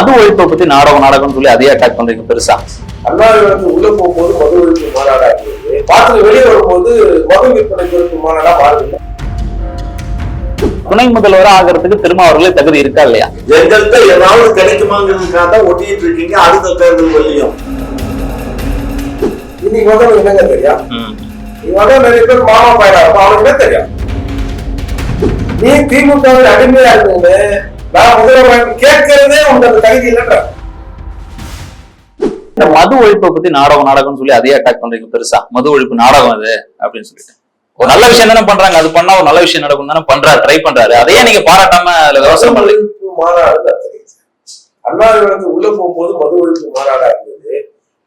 மது ஒழிப்பை பத்தி நாடகம் சொல்லி அதையே அட்டாக் பண்றீங்க பெருசா. அண்ணாவிலிருந்து உள்ள போகும்போது மது ஒழிப்பு மாநாடா இருந்தது, பாத்துல வெளியே வரும்போது மது விற்பனை பொறுப்பு மாநாடா மாறுது. துணை முதல்வரா ஆகிறதுக்கு திருமாவர்களே தகுதி இருக்கா இல்லையா? எங்கள்கிட்ட ஏதாவது கிடைக்குமாங்கிறதுக்காக தான் ஒட்டிட்டு இருக்கீங்க. அடுத்த தேர்தல் வரையும் இன்னைக்கு வந்து என்னங்க தெரியும், நீ வந்து நிறைய பேர் மாமா பயிரா இருக்கும், அவனுக்கு என்ன தெரியும்? நீ திமுக அடிமையா இருக்குன்னு நான் முதல்வர் கேட்கிறதே உங்க அந்த தகுதி இல்லைன்ற. இந்த மது ஒழிப்பை பத்தி நாடகம் சொல்லி அதையே அட்டாக் பண்றீங்க பெருசா. மது ஒழிப்பு நாடகம் அது அப்படின்னு சொல்லிட்டு ஒரு நல்ல விஷயம் தானே பண்றாங்க, அது பண்ணா ஒரு நல்ல விஷயம் நடக்கும் தானே பண்றாரு, ட்ரை பண்றாரு. அதையே நீங்க பாராட்டாம அதுல விவசாயம் பண்றீங்க. மாநாடு அண்ணாவிலிருந்து உள்ள போகும்போது மது ஒழிப்பு மாநாடா இருந்தது,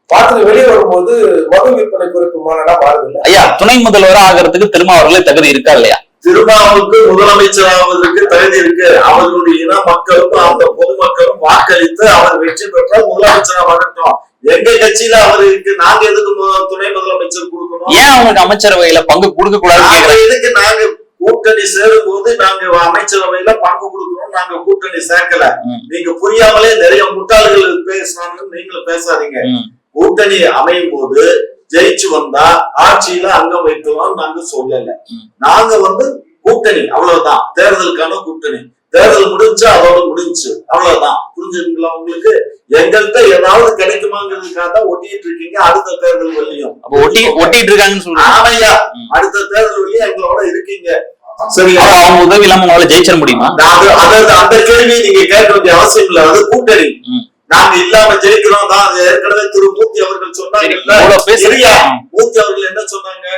பாத்துல வெளியே வரும்போது மது விற்பனை குறிப்பு மாநாடா மாறுது. ஐயா, துணை முதல்வரா ஆகிறதுக்கு திருமாவர்களே தகுதி இருக்கா இல்லையா? திருமாவுக்கு முதலமைச்சர் ஆவதற்கு தகுதி இருக்கு. அவர்களுடைய இன மக்களும் அந்த பொதுமக்களும் வாக்களித்து அவர் வெற்றி பெற்றால் முதலமைச்சரா வரட்டும். எங்க கட்சியில அவருக்கு நாங்க எதுக்கு துணை முதலமைச்சர் கொடுக்கணும்? ஏன் அவங்களுக்கு அமைச்சரவையில பங்கு கொடுக்க கூடாது? எதுக்கு நாங்க கூட்டணி சேரும் போது நாங்க அமைச்சரவையில பங்கு கொடுக்கணும், நாங்க கூட்டணி சேர்க்கல. நீங்க புரியாமலே நிறைய முட்டாள்கள் பேசுறாங்கன்னு நீங்களும் பேசாதீங்க. கூட்டணி அமையும் போது ஜெயிச்சு வந்தா ஆட்சியில அங்கம் வைக்கலாம் நாங்க சொல்லல. நாங்க வந்து கூட்டணி அவ்வளவுதான், தேர்தலுக்கான கூட்டணி. தேர்தல் முடிஞ்சா அதோட முடிஞ்சு அவ்வளவுதான். புரிஞ்சுங்களா உங்களுக்கு? எங்கள்கிட்ட ஏதாவது கிடைக்குமாங்கிறதுக்காக தான் ஒட்டிட்டு இருக்கீங்க. அடுத்த தேர்தல் வரையும் ஒட்டிட்டு இருக்காங்கன்னு சொல்றேன். ஆமையா, அடுத்த தேர்தல் வரையும் எங்களோட இருக்கீங்க. சரி, அவங்க உதவி இல்லாம உங்களால ஜெயிச்சிட முடியுமா? அந்த கேள்வியை நீங்க கேட்க வேண்டிய அவசியம் இல்ல. அது கூட்டணி, நாங்க இல்லாம ஜெயிக்கிறோம் தான். ஏற்கனவே திரு மூர்த்தி அவர்கள் சொன்னாங்க. மூர்த்தி அவர்கள் என்ன சொன்னாங்க?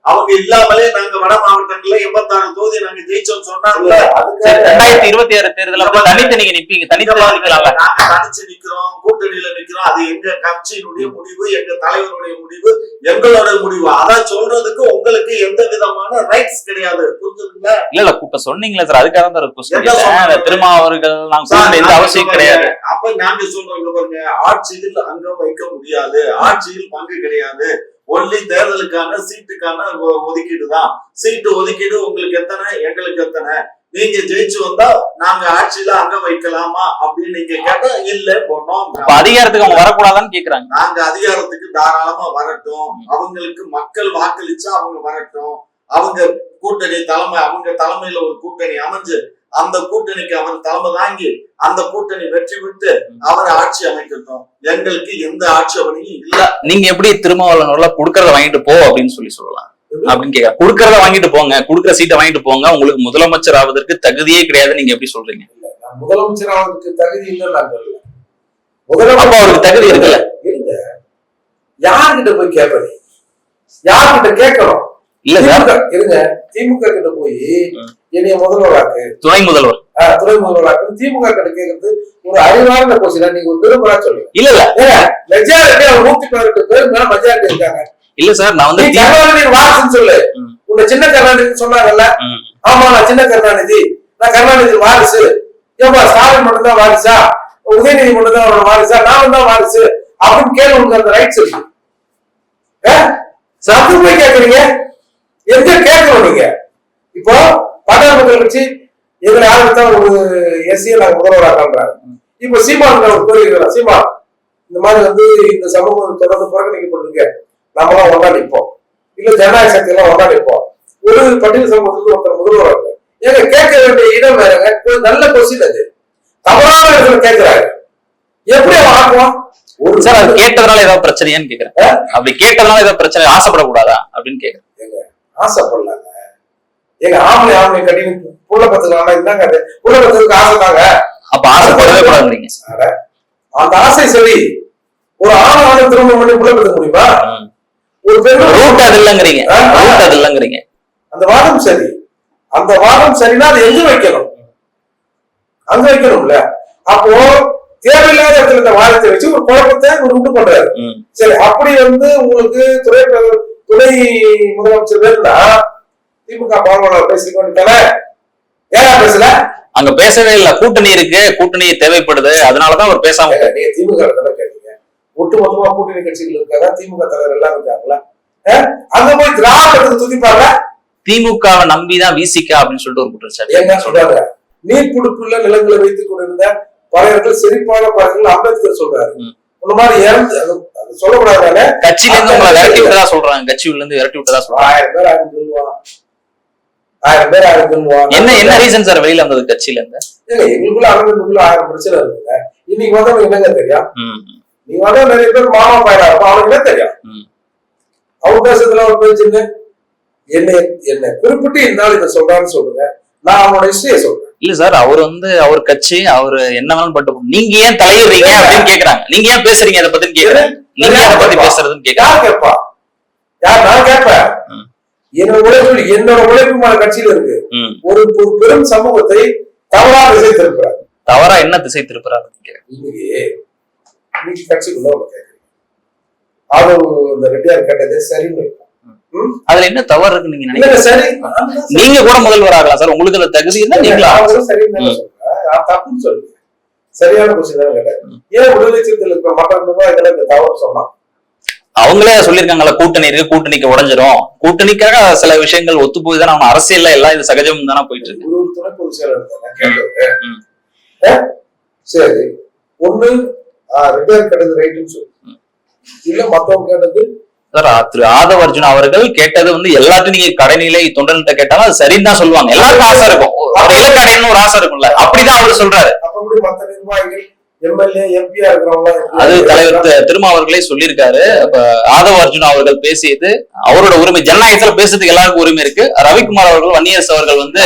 அவங்க இல்லாமலே நாங்க வட மாவட்டங்கள்ல 86 தொகுதி நாங்க ஜெயிச்சோம் சொன்னாங்க. 2026 தேர்தல தனித்து நீங்க நிப்பீங்க, நாங்க தனிச்சு நிக்கிறோம், கூட்டணியில நிக்கிறோம். அது எங்க கட்சியினுடைய முடிவு, எங்க தலைவருடைய முடிவு, எங்களோட முடிவு. அதான் சொல்றதுக்கு உங்களுக்கு எந்த விதமான ரைட்ஸ் கிடையாது. புரிஞ்சுதுங்களா? இல்ல இப்ப சொன்னீங்களா சார், அதுக்காக தான் திருமா அவர்கள் நாங்க எந்த அவசியம் கிடையாது. அப்ப நாங்க சொல்றோம் பாருங்க, ஆட்சியில் அங்கம் வைக்க முடியாது, ஆட்சியில் பங்கு கிடையாது. ஒன்லி தேர்தலுக்கான சீட்டுக்கான ஒதுக்கீடு தான். சீட்டு ஒதுக்கீடு உங்களுக்கு எத்தனை, எங்களுக்கு எத்தனை. நீங்க ஜெயிச்சு வந்தா நாங்க ஆட்சியில அங்க வைக்கலாமா அப்படின்னு நீங்க கேட்டா இல்ல போனோம். அதிகாரத்துக்கு அவங்க வரக்கூடாதான்னு கேக்குறாங்க. நாங்க அதிகாரத்துக்கு தாராளமா வரட்டும். அவங்களுக்கு மக்கள் வாக்களிச்சா அவங்க வரட்டும். அவங்க கூட்டணி தலைமை, அவங்க தலைமையில ஒரு கூட்டணி அமைஞ்சு அந்த கூட்டணிக்கு அவர் தலைமை தாங்கி அந்த கூட்டணி வெற்றி விட்டு அவர் ஆட்சி அமைக்கட்டும். எங்களுக்கு எந்த ஆட்சேபனையும் இல்ல. நீங்க எப்படி திருமாவளவன் குடுக்கறத வாங்கிட்டு போ அப்படின்னு சொல்லலாம் அப்படின்னு கேட்க, குடுக்கறத வாங்கிட்டு போங்க, குடுக்கற சீட்டை வாங்கிட்டு போங்க, உங்களுக்கு முதலமைச்சர் ஆவதற்கு தகுதியே கிடையாது நீங்க எப்படி சொல்றீங்க? முதலமைச்சர் ஆவதற்கு தகுதி இல்லைன்னு நான் சொல்லல. முதலமைச்சர் அவருக்கு தகுதி இருக்குல்ல. இல்ல, யார்கிட்ட போய் கேட்பது? யார்கிட்ட கேட்கணும்? இல்ல சார், இருங்க, திமுக கிட்ட போய் என்னைய முதல்வராக்கு, துணை முதல்வராக்கு திமுக கிட்ட கேட்கறது ஒரு அறிவார்ந்த கொஸ்டின். நீங்க ஒரு நிருபரா சொல்லுங்க. இல்ல மெஜாரிட்டி 118 பேர் மேல மெஜாரிட்டி இருக்காங்க. இல்ல சார், நான் வந்து கருணாநிதி வாரிசுன்னு சொல்லு. உன்னை சின்ன கருணாநிதி சொன்னாங்கல்ல, ஆமா நான் சின்ன கருணாநிதி, நான் கருணாநிதி வாரிசு. ஏப்பா ஸ்டாலின் மட்டும் தான் வாரிசா, உதயநிதி மட்டும் தான் அவரோட வாரிசா, நான் தான் வாரிசு அப்படின்னு கேள்வி உங்களுக்கு அந்த ரைட்ஸ் இருக்கு. அது போய் கேட்கறீங்க, எங்க கேட்கணும் நீங்க? இப்போ பாட்டாளி மக்கள் கட்சி எங்களை ஆரம்பித்தா ஒரு எஸ்சியை நாங்க முதல்வராக்காங்க. இப்ப சீமான் கோரிக்கிறார், சீமான் இந்த மாதிரி வந்து இந்த சமூகம் தொடர்ந்து புறக்கணிக்கப்பட்டிருக்க, நம்மளாம் ஒன்றா நிற்போம், இல்ல ஜனநாயக சக்தி எல்லாம் ஒன்றா நிற்போம், ஒரு பட்டியல் சமூகத்துக்கு ஒருத்தர் முதல்வராங்க. ஏங்க கேட்க வேண்டிய இடம் வேறங்க. ஒரு நல்ல கொஸ்டின் அது. தவறான இடத்துல கேட்கிறாரு, எப்படி அவன் ஆக்குவான்? ஒரு சார் அது கேட்டதுனால ஏதாவது பிரச்சனையான்னு கேக்குறேன். அப்படி கேட்டதுனால ஏதாவது பிரச்சனை, ஆசைப்படக்கூடாதா அப்படின்னு கேக்குறேன். ஆசைப்படலாங்க. எங்க ஆம்பளை கட்டி புள்ள பத்துக்கலாம் இருந்தாங்க, அது புள்ள பத்துக்கு ஆசைதாங்க. அப்ப ஆசைப்படவே கூடாதுங்க. அந்த ஆசை சரி. ஒரு ஆணை திருமணம் பண்ணி புள்ள பத்துக்க முடியுமா? ஒரு பெண் அது இல்லைங்கிறீங்க. அந்த வாதம் சரி. அந்த வாதம் சரின்னா அது எங்க வைக்கணும்? அங்க வைக்கணும்ல. அப்போ தேவையில்லாத இடத்துல இந்த வாதத்தை வச்சு ஒரு குழப்பத்தை ஒரு உண்டு பண்றாரு. சரி, அப்படி வந்து உங்களுக்கு துணை முதலமைச்சர் வேணும்னா திமுக பார்வையாளர் பேசிக்க வேண்டியதானே? ஏன்னா பேசல, அங்க பேசவே இல்ல. கூட்டணி இருக்கு, கூட்டணி தேவைப்படுது, அதனாலதான் அவர் பேசாம. நீங்க திமுக கேட்டீங்க, ஒட்டுமொத்தமா கூட்டணி கட்சிகள் இருக்காங்க, திமுக தலைவர் எல்லாம் இருக்காங்களா? அங்க போய் திராவிடத்துக்கு துதிப்பாங்க. திமுகவை நம்பிதான் விசிகா அப்படின்னு சொல்லிட்டு ஒரு குற்றச்சாட்டு என்ன சொல்றாங்க? நீர் புடுப்புள்ள நிலங்களை வைத்துக் கொண்டிருந்த பறையர்கள் செழிப்பான பறையர்கள் அம்பேத்கர் சொல்றாரு. இந்த மாதிரி இறந்து அது சொல்லக்கூடாது. கட்சியில இருந்து உங்களை விரட்டி விட்டதா சொல்றாங்க. கட்சியில இருந்து விரட்டி விட்டதா சொல்றாங்க. 1000 பேர் ஆயிரம் சொல்லுவான், 1000 பேர் ஆயிரம் சொல்லுவான். என்ன ரீசன் சார் வெளியில வந்தது கட்சியில இருந்து? எங்களுக்குள்ள அண்ணனுக்குள்ள 1000 பிரச்சனை இருக்குங்க. இன்னைக்கு வந்து என்னங்க தெரியும்? நீங்க வந்து நிறைய பேர் மாமா பையனா இருக்கும், அவனுக்கு என்ன தெரியும்? அவங்க பேசுறதுல ஒரு பேச்சுங்க. என்ன குறிப்பிட்டு இருந்தாலும் இதை சொல்றான்னு சொல்லுங்க, நான் அவனோட ஹிஸ்டரியை சொல்றேன். இல்ல சார், அவர் வந்து அவர் கட்சி அவரு என்ன வேணாலும் பட்டு நீங்க ஏன் தலையிடுறீங்க அப்படின்னு கேக்குறாங்க. நீங்க ஏன் பேசுறீங்க அதை பத்தி கேக்குறேன். நீங்க அதை பத்தி பேசுறதுன்னு யார் கேட்பா? யார்? நான் கேட்பேன். என்னோட உழைப்பு கட்சியில இருக்கு. ஒரு பெரும் சமூகத்தை தவறா திசை திருப்புறாரு. தவறா என்ன திசை திருப்புறாரு? இன்னைக்கு கட்சிக்குள்ள கேட்கறீங்க, அது இந்த ரெட்டியார் கேட்டதே சரின்னு வைப்போம். அதுல என்ன தவறு இருக்கு நீங்க நினைக்கிறீங்க? சரி, நீங்க கூட முதல்வர் ஆகலாம் சார், உங்களுக்கு அந்த தகுதி இருந்தா நீங்களா சரின்னு சொல்றேன். தப்புன்னு சொல்லுங்க. சரியான கொஸ்டின் தான் கேட்டேன். ஏன் விடுதலை சிறுத்தைகள் இருக்கிற மற்ற இதெல்லாம் இந்த தவறு சொன்னான்? அவங்களே சொல்லிருக்காங்கல்ல, கூட்டணி இருக்கு, கூட்டணிக்கு உடஞ்சிரும், கூட்டணிக்காக சில விஷயங்கள் ஒத்து போய் தானே அவங்க அரசியல்ல எல்லாம் இது சகஜம் தானே போயிட்டு இருக்கு. ஒரு துணை பொதுச் செயலர் கேட்டது. சரி, ஒண்ணு ரிட்டையர் கேட்டது ரைட்டுன்னு சொல்லு, இல்ல மத்தவங்க கேட்டது சார். திரு ஆதவ அர்ஜுனா அவர்கள் கேட்டது வந்து எல்லாத்தையும் நீங்க கடைநிலை தொண்டர்கிட்ட கேட்டாலும் அது சரின்னு தான் சொல்லுவாங்க. எல்லாருக்கும் ஆசை இருக்கும், ஒரு இலக்காடைன்னு ஒரு ஆசை இருக்கும்ல, அப்படிதான் அவர் சொல்றாரு. அப்படி மத்த நிர்வாகிகள் எம்எல்ஏ எம்பியா இருக்கிறவங்க அது தலைவர் திருமாவர்களே சொல்லியிருக்காரு. அப்ப ஆதவ அர்ஜுனா அவர்கள் பேசியது அவரோட உரிமை, ஜனநாயகத்துல பேசுறதுக்கு எல்லாருக்கும் உரிமை இருக்கு. ரவிக்குமார் அவர்கள், வன்னியரசு அவர்கள் வந்து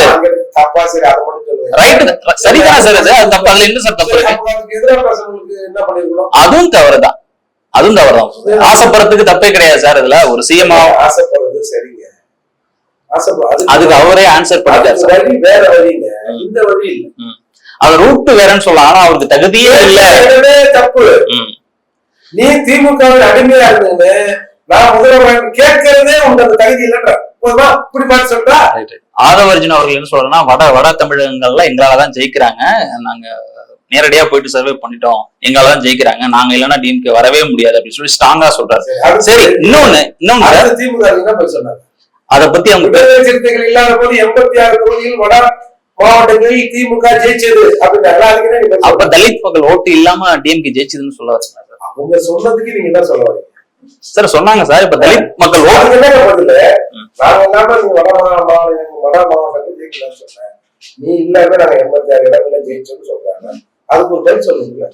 தப்பா சரி அதை மட்டும் ரைட்டு சரிதானே சார், அது தப்பு. அதுல என்ன சார் தப்பு இருக்கு? எதிராக பேசுறவங்களுக்கு என்ன பண்ணிருக்கணும்? அதுவும் தவறுதான், அதுவும் தவறுதான். ஆசைப்படுறதுக்கு தப்பே கிடையாது சார். இதுல ஒரு சிஎம் ஆசைப்படுறது சரிங்க, அதுக்கு அவரே ஆன்சர் பண்ணிட்டாரு. வேற வழிங்க, இந்த வழி இல்ல. அது ரூட் வேறன்னு சொல்லலாம், ஆனா அவருக்கு தகுதியே இல்ல. தப்பு. நீ திமுக அடிமையா இருந்தீங்க, நான் முதல்வர் கேட்கிறதே உங்களுக்கு அந்த தகுதி இல்லைன்ற இப்படி பார்த்து சொல்றா. ஆதவர்ஜுன் அவர்கள் என்ன சொல்றேன்னா, வட தமிழகங்கள்ல எங்களாலதான் ஜெயிக்கிறாங்க, நாங்க நேரடியா போயிட்டு சர்வே பண்ணிட்டோம், எங்களாலதான் ஜெயிக்கிறாங்க, நாங்க இல்லைன்னா டீமுக்கு வரவே முடியாது அப்படின்னு சொல்லி ஸ்ட்ராங்கா சொல்றாரு. சரி, இன்னொன்னு திமுக என்ன போய் சொன்னாங்க, அதை பத்தி அவங்க சிறுத்தைகள் இல்லாத போது 86 தொகுதியில் வட மாவட்டங்களில் திமுக ஜெயிச்சது அப்படின்னு. அப்ப தலித் மக்கள் ஓட்டு இல்லாம டிஎம்கே ஜெயிச்சதுன்னு சொல்ல வரீங்க? அவங்க சொன்னதுக்கு நீங்க என்ன சொல்ல வரீங்க சார்? சொன்னாங்க சார், இப்ப தலித் மக்கள் ஓட்டு என்ன பதில்? நாங்க இல்லாம நீங்க வட மாவட்டத்தில் ஜெயிக்கலாம்னு சொன்னேன், நீ இல்லாம நாங்க 86 இடங்கள்ல ஜெயிச்சோம்னு சொல்றாங்க, அதுக்கு ஒரு பதில் சொல்லுங்க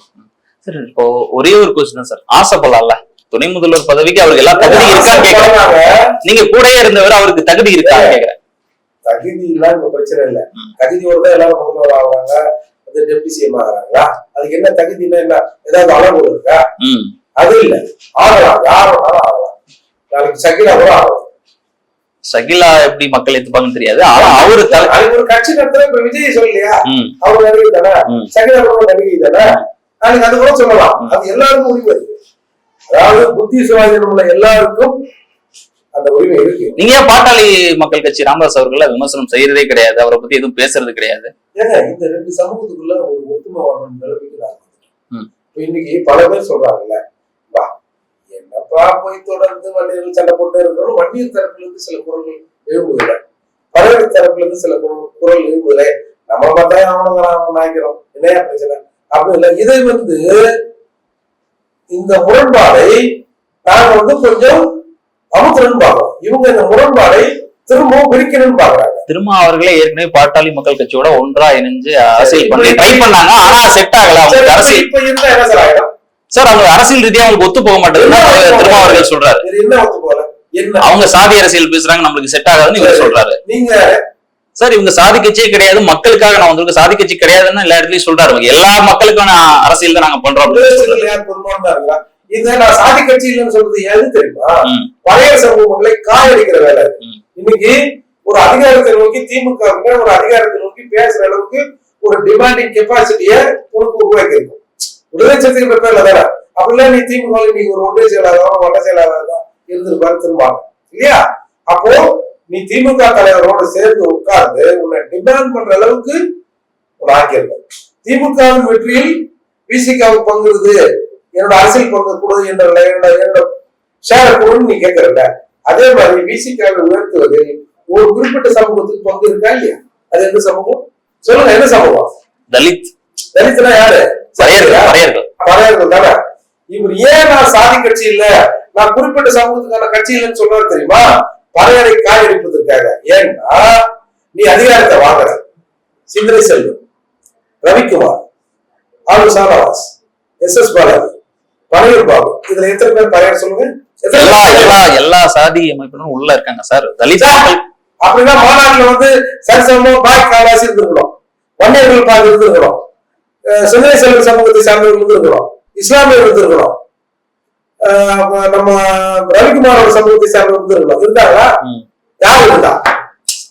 சார். இப்போ ஒரே ஒரு கொஸ்டின் தான் சார், ஆசைப்படலாம்ல துணை முதல்வர் பதவிக்கு அவருக்கு எல்லாம் தகுதி இருக்கான்னு கேக்குறாங்க. நீங்க கூடயே இருந்தவர், அவருக்கு தகுதி இருக்கான்னு கேக்குறேன். தகுதி இல்லாம இப்ப பிரச்சனை இல்ல, தகுதியோட தான் எல்லாரும் முதல்வர் ஆகுறாங்க, டெப்டி சிஎம் ஆகுறாங்களா? அதுக்கு என்ன தகுதினா என்ன, ஏதாவது அளவு இருக்கா? அது இல்ல, ஆகலாம், யார் வேணாலும் ஆகலாம். நாளைக்கு சகிலா கூட ஆகலாம். சகிலா எப்படி மக்கள் ஏத்துப்பாங்கன்னு தெரியாது, ஆனா அவரு ஒரு கட்சி நடத்துற இப்ப விஜய் சொல்லலையா, அவர் நடிகை தானே, சகிலா கூட நடிகை தானே, நாளைக்கு அது கூட சொல்லலாம். அது எல்லாருக்கும் உரிமை இருக்கு. அதாவது புத்தி சுவாதீனம் உள்ள எல்லாருக்கும் அந்த உரிமை இருக்கு. நீங்க பாட்டாளி மக்கள் கட்சி ராமதாஸ் அவர்களை விமர்சனம் செய்யறதே கிடையாது, அவரை பத்தி எதுவும் பேசுறது கிடையாது. ஏங்க இந்த ரெண்டு சமூகத்துக்குள்ள ஒரு ஒத்துமை வரணும் நிலவிக்கிறாங்க. இன்னைக்கு பல பேர் சொல்றாங்கல்ல, என்னப்பா போய் தொடர்ந்து வன்னியர்கள் சண்டை போட்டு இருக்கணும், வன்னியர் தரப்புல இருந்து சில குரல்கள் எழுப்புதில்லை, பழையர் தரப்புல இருந்து சில குரல் எழுப்புதில்லை, நம்ம பார்த்தா அவனுங்க நாய்க்கிறோம், என்னையா பிரச்சனை அப்படி இல்லை. இதை வந்து இந்த முரண்பாடை நாங்க வந்து கொஞ்சம் அமுத்தணும்னு பாக்குறோம், இவங்க இந்த முரண்பாடை திரும்பவும் பிரிக்கணும்னு பாக்குறாங்க. திரும்ப அவர்களே ஏற்கனவே பாட்டாளி மக்கள் கட்சியோட ஒன்றா இணைஞ்சு அரசியல் பண்ணி ட்ரை பண்ணாங்க, ஆனா செட் ஆகல. அவங்க அரசியல் இப்ப இருந்தா என்ன சார் ஆயிடும் சார்? அவங்க அரசியல் ரீதியா அவங்களுக்கு ஒத்து போக மாட்டேங்குது திரும்ப அவர்கள் சொல்றாரு. என்ன ஒத்து போகல, என்ன அவங்க சாதி அரசியல் பேசுறாங்க, நம்மளுக்கு செட் ஆகாதுன்னு இவர் சொல்றாரு. நீங்க சார் இவங்க சாதி கட்சியே கிடையாது, மக்களுக்காக நான் வந்து சாதி கட்சி கிடையாதுன்னு எல்லா இடத்துலயும் சொல்றாரு. எல்லா மக்களுக்கான அரசியல் தான் நாங்க பண்றோம். இத நான் சாதி கட்சி இல்லைன்னு சொல்றது எது தெரியுமா? பழைய சமூகங்களை காயடிக்கிற வேலை. இன்னைக்கு ஒரு அதிகாரத்தை நோக்கி திமுக ஒரு அதிகாரத்தை நோக்கி பேசுற அளவுக்கு ஒரு டிமாண்டிங் கெப்பாசிட்டிய உனக்கு உருவாக்கி இருக்கும். விடுதலை சிறுத்தைகள் பேர்ல தானே அப்படிலாம் நீ திமுக நீங்க ஒரு ஒன்றிய செயலாளர் வட்ட செயலாளர் இருந்திருப்பாரு திரும்பாங்க இல்லையா? அப்போ நீ திமுக தலைவரோடு சேர்ந்து உட்கார்ந்து உன்னை டிமாண்ட் பண்ற அளவுக்கு ஒரு ஆக்கியிருக்க. திமுகவின் வெற்றியில் விசிகாவுக்கு பங்குறது, என்னோட அரசியல் பங்கு கூடாது, என்னோட ஷேர கூடன்னு நீ கேட்கறல. அதே மாதிரி விசிகாவை உயர்த்துவதில் ஒரு குறிப்பிட்ட சமூகத்துக்கு பங்கு இருக்கா இல்லையா? அது எந்த சமூகம் சொல்லுங்க, என்ன சமூகம்? தலித். தலித்துனா யாரு? பறையர்கள் தானே. இவர் ஏன் நான் சாதி கட்சி இல்ல, நான் குறிப்பிட்ட சமூகத்துக்கான கட்சி இல்லைன்னு சொல்றாரு தெரியுமா? பறையரை காயடிப்பதற்காக. ஏன்னா நீ அதிகாரத்தை வாங்குற. சிந்தனை செல்வம், ரவிக்குமார், ஆலு சானவாஸ், எஸ் பாலாஜி, பறையூர் பாபு, இதுல எத்தனை பேர் பறையர் சொல்லுங்க? எல்லா சாதி அமைப்பினரும் உள்ள இருக்காங்க சார். தலித் அப்படின்னா மாநாட்டுல வந்து சரிசமமா பாய் காவாசி இருந்திருக்கணும், வன்னியர்கள் பாதி இருந்திருக்கணும், சிந்தனை செல்வ சமூகத்தை சார்ந்தவர்கள் இருந்திருக்கணும், இஸ்லாமியர் இருந்திருக்கணும், நம்ம ரவிக்குமாரோட சமூகத்தை சார்ந்தவர்கள் இருந்திருக்கணும். இருந்தாங்களா? யார் இருந்தா?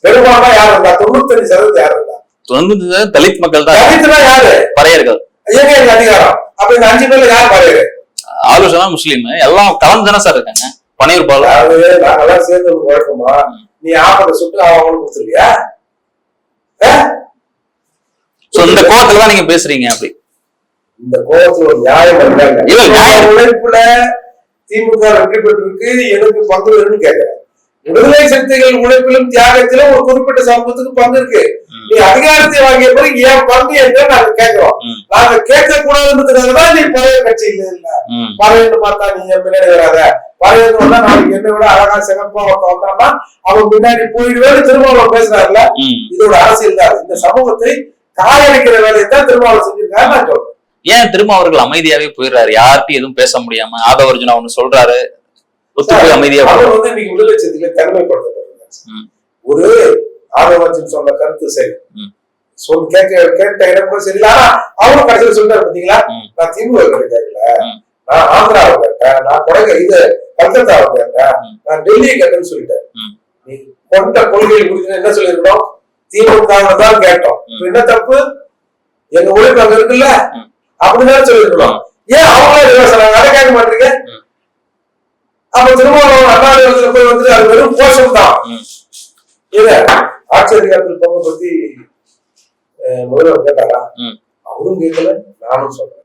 பெரும்பாலும் யார் இருந்தா? 95% யார் இருந்தா? 95% தலித் மக்கள் தான். தலித்துனா யாரு? பறையர்கள். ஏங்க எனக்கு அதிகாரம்? அப்ப இந்த 5 பேர்ல யார் பறையரு? ஆலோசனா முஸ்லீம் எல்லாம் கலந்து தானே சார் இருக்காங்க. பனையூர் பாலு நாங்கெல்லாம் சேர்ந்து குழப்பமா? நீ ஆப்பத்தை சுட்டு அவங்களுக்கு கொடுத்துருவியா? இந்த கோவத்துல தான் நீங்க பேசுறீங்க. அப்படி இந்த கோவத்துல ஒரு நியாயம் உழைப்புல திமுக வெற்றி பெற்றிருக்கு, எனக்கு பங்கு வேணும்னு கேட்கிறேன். விடுதலை சக்திகள் உழைப்பிலும் தியாகத்திலும் ஒரு குறிப்பிட்ட சமூகத்துக்கு பங்கு இருக்கு. நீ அதிகாரத்தை வாங்கிய பிறகு ஏன் பங்கு என்று நாங்க கேட்கிறோம். நாங்க கேட்க கூடாதுன்றதுக்காகதான் நீ பழைய கட்சி இல்ல பழையன்னு பார்த்தா நீங்க பின்னாடி வராத. பழையன்னு வந்தா நாளைக்கு என்னை விட அழகா சிறப்பா வந்தான்னா அவன் பின்னாடி போயிடுவேன்னு திருமாவளவன் பேசுறாருல. இதோட அரசியல் தான். இந்த சமூகத்தை காயடிக்கிற வேலையை தான் திருமாவளவன் செஞ்சிருக்காரு. நான் சொல்றேன். ஏன் திருமாவர்கள் அமைதியாவே போயிடுறாரு? யார்கிட்டையும் எதுவும் பேச முடியாம ஆதவர்ஜுனா ஒண்ணு சொல்றாரு, ஒத்துக்கு அமைதியா வந்து இன்னைக்கு விடுதலை சக்தியில தனிமைப்படுத்தப்படுறாங்க. ஒரு ஆதவர்ஜுன் சொன்ன கருத்து சரி, கேட்ட இடம் கூட சரியில்லை. ஆனா அவரும் கடைசியில் சொல்றாரு பாத்தீங்களா, நான் திமுக கேட்கல, நான் ஆந்திராவை கேட்டேன், நான் இது கல்கத்தாவை கேட்டேன், நான் டெல்லியை கேட்டேன்னு சொல்லிட்டேன். நீ கொண்ட கொள்கைகள் குறித்து என்ன சொல்லிருக்கோம்? திமுக தான் கேட்டோம். என்ன தப்பு? எங்க உழைப்பு அங்க இருக்குல்ல, அப்படிதான் சொல்லிருக்கணும். ஏன் அவங்களே அதை கேட்க மாட்டீங்க? அப்ப திருமாவளவன் அண்ணா போய் வந்து அது வெறும் கோஷம் தான். இத ஆட்சி அதிகாரத்தில் பங்கு பத்தி முதல்வர் கேட்டாரா? அவரும் கேட்கல, நானும் சொல்றேன்.